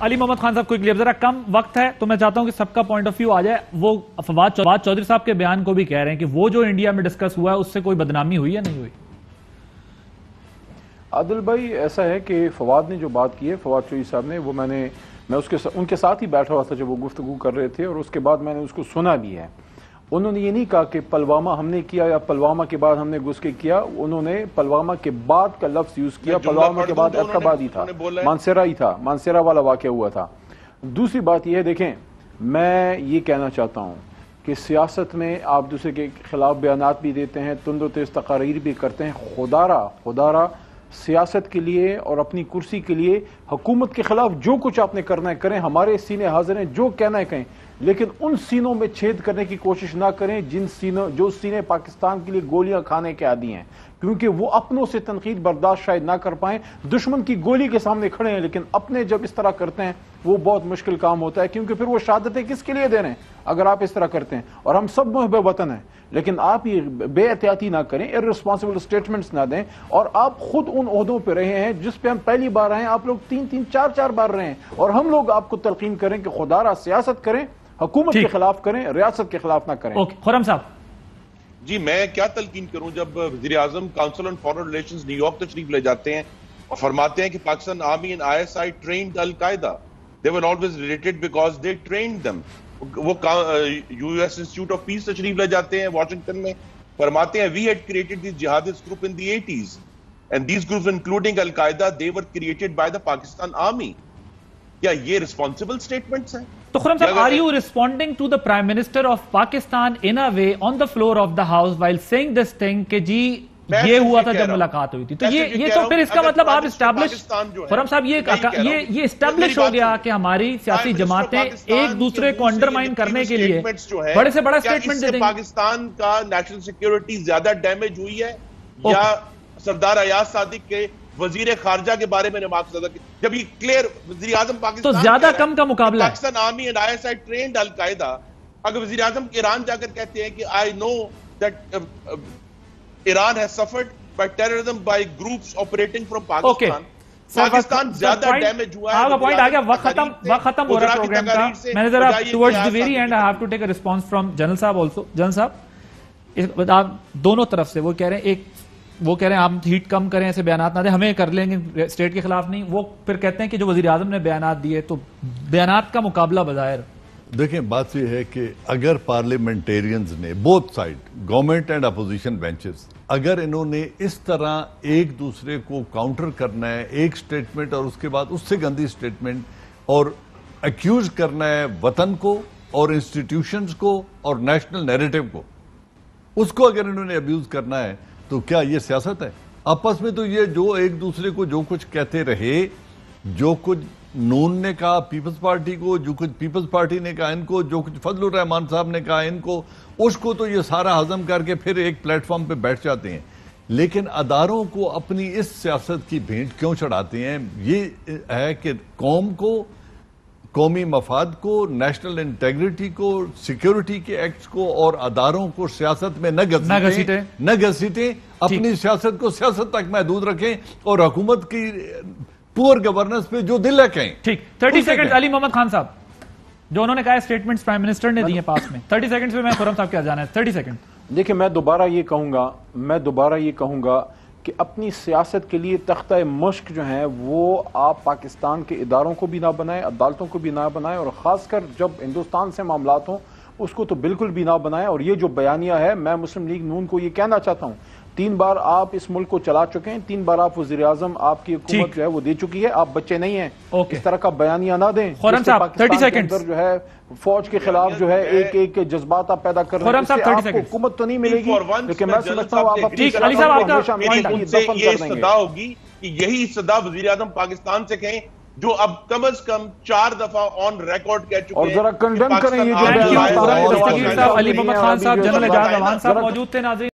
علی محمد خان صاحب کوئکلی، اب ذرا کم وقت ہے تو میں چاہتا ہوں کہ سب کا پوائنٹ آف ویو آ جائے. وہ فواد چودھری صاحب کے بیان کو بھی کہہ رہے ہیں کہ وہ جو انڈیا میں ڈسکس ہوا ہے اس سے کوئی بدنامی ہوئی یا نہیں ہوئی؟ عادل بھائی ایسا ہے کہ فواد نے جو بات کی ہے، فواد چودھری صاحب نے، وہ میں ان کے ساتھ ہی بیٹھا ہوا تھا جب وہ گفتگو کر رہے تھے، اور اس کے بعد میں نے اس کو سنا بھی ہے. انہوں نے یہ نہیں کہا کہ پلوامہ ہم نے کیا یا پلوامہ کے بعد ہم نے گھس کے کیا. انہوں نے پلوامہ کے بعد کا لفظ یوز کیا. پلوامہ کے بعد ایبٹ آباد ہی تھا، مانسیرا ہی تھا، مانسیرا والا واقعہ ہوا تھا. دوسری بات یہ ہے، دیکھیں میں یہ کہنا چاہتا ہوں کہ سیاست میں آپ دوسرے کے خلاف بیانات بھی دیتے ہیں، تند و تیز تقاریر بھی کرتے ہیں. خدارہ سیاست کے لیے اور اپنی کرسی کے لیے حکومت کے خلاف جو کچھ آپ نے کرنا ہے کریں، ہمارے سینے حاضر ہیں، جو کہنا ہے کہیں، لیکن ان سینوں میں چھید کرنے کی کوشش نہ کریں جو سینے پاکستان کے لیے گولیاں کھانے کے عادی ہیں، کیونکہ وہ اپنوں سے تنقید برداشت شاید نہ کر پائیں. دشمن کی گولی کے سامنے کھڑے ہیں، لیکن اپنے جب اس طرح کرتے ہیں وہ بہت مشکل کام ہوتا ہے، کیونکہ پھر وہ شہادتیں کس کے لیے دے رہے ہیں اگر آپ اس طرح کرتے ہیں. اور ہم سب محب وطن ہیں، لیکن آپ یہ بے احتیاطی نہ کریں، ارریسپانسبل سٹیٹمنٹس نہ دیں. اور آپ خود ان عہدوں پہ رہے ہیں جس پہ ہم پہلی بار آئے ہیں، آپ لوگ 3-4 بار رہے ہیں، اور ہم لوگ آپ کو تلقین کریں کہ خدارہ سیاست کریں، حکومت کے خلاف کریں، ریاست کے خلاف نہ کریں. خرم صاحب جی میں کیا تلقین کروں جب وزیر اعظم council on foreign relations new York تشریف لے جاتے ہیں اور فرماتے ہیں کہ Pakistan army and ISI trained al Qaeda. They were always related because they trained them. وہ US Institute of Peace تشریف لے جاتے ہیں واشنگٹن میں، فرماتے ہیں we had created this jihadist group in the 80s and these groups including al Qaeda they were created by the Pakistan Army. کیا یہ responsible statements ہیں؟ تو خرم صاحب are you responding to the Prime Minister of Pakistan in a way on the floor of the house while saying this thing کہ جی یہ ہوا تھا جب ملاقات ہوئی تھی؟ تو یہ تو پھر اس کا مطلب آپ اسٹیبلش خرم صاحب یہ اسٹیبلش ہو گیا کہ ہماری سیاسی جماعتیں ایک دوسرے کو انڈرمائن کرنے کے لیے بڑے سے بڑا اسٹیٹمنٹ دے دیں گے. پاکستان کا نیشنل سیکیورٹی زیادہ ڈیمیج ہوئی ہے یا سردار ایاز صادق کے وزیر خارجہ کے بارے میں نماز صدا کی جب یہ کلیئر وزیر اعظم پاکستان تو زیادہ کم کا مقابلہ ہے. Pakistan army and ISI trained القاعدہ. اگر وزیر اعظم ایران جا کر کہتے ہیں کہ I know that Iran has suffered by terrorism by groups operating from Pakistan. Pakistan زیادہ ڈیمیج ہوا ہے. آپ کا پوائنٹ آ گیا. وقت ختم ہو رہا ہے پروگرام کا. میں نے ذرا towards the very end I have to take a response from general صاحب also. جنرل صاحب آپ دونوں طرف سے وہ کہہ رہے ہیں، وہ کہہ رہے ہیں آپ ہیٹ کم کریں، ایسے بیانات نہ دیں، ہمیں کر لیں گے اسٹیٹ کے خلاف نہیں. وہ پھر کہتے ہیں کہ جو وزیر اعظم نے بیانات دیے تو بیانات کا مقابلہ بظاہر. دیکھیں بات یہ ہے کہ اگر پارلیمنٹیرینز نے both side government and opposition benches اگر انہوں نے اس طرح ایک دوسرے کو کاؤنٹر کرنا ہے، ایک سٹیٹمنٹ اور اس کے بعد اس سے گندی سٹیٹمنٹ، اور ایکیوز کرنا ہے وطن کو اور انسٹیٹیوشنز کو اور نیشنل نیریٹو کو، اس کو اگر انہوں نے ابیوز کرنا ہے تو کیا یہ سیاست ہے؟ آپس میں تو یہ جو ایک دوسرے کو جو کچھ کہتے رہے، جو کچھ نون نے کہا پیپلز پارٹی کو، جو کچھ پیپلز پارٹی نے کہا ان کو، جو کچھ فضل الرحمان صاحب نے کہا ان کو، اس کو تو یہ سارا ہضم کر کے پھر ایک پلیٹ فارم پہ بیٹھ جاتے ہیں. لیکن اداروں کو اپنی اس سیاست کی بھینٹ کیوں چڑھاتے ہیں؟ یہ ہے کہ قوم کو، قومی مفاد کو، نیشنل انٹیگریٹی کو، سیکیورٹی کے ایکٹس کو اور اداروں کو سیاست میں نہ گھسیٹیں، اپنی سیاست کو سیاست تک محدود رکھیں اور حکومت کی پور گورننس پہ جو دل ہے کہیں. ٹھیک 30 سیکنڈ علی محمد خان صاحب جو انہوں نے کہا اسٹیٹمنٹس پرائم منسٹر نے دیے پاس میں 30 سیکنڈ میں خرم صاحب کیا جانا ہے 30 سیکنڈ. دیکھیں میں دوبارہ یہ کہوں گا کہ اپنی سیاست کے لیے تختہ مشق جو ہیں وہ آپ پاکستان کے اداروں کو بھی نہ بنائیں، عدالتوں کو بھی نہ بنائیں، اور خاص کر جب ہندوستان سے معاملات ہوں اس کو تو بالکل بھی نہ بنائیں. اور یہ جو بیانیہ ہے، میں مسلم لیگ نون کو یہ کہنا چاہتا ہوں، 3 بار آپ اس ملک کو چلا چکے ہیں، 3 بار آپ وزیر اعظم آپ کی حکومت جو ہے وہ دے چکی ہے، آپ بچے نہیں ہیں. اس طرح کا بیانیہ نہ دیں پاکستان کے اندر جو ہے فوج کے خلاف جو ہے ایک جذبات آپ پیدا کر رہے ہیں. اس سے آپ کو حکومت تو نہیں ملے گی، لیکن میں سمجھتا ہوں آپ اپنی صدا ہوگی کہ یہی صدا وزیر اعظم پاکستان سے کہیں جو اب کم از کم 4 دفعہ آن ریکارڈ کہہ چکے ہیں. اور ذرا کنڈم کریں یہ جو علی محمد خان صاحب، جنرل اعجاز امان صاحب موجود تھے. ناظرین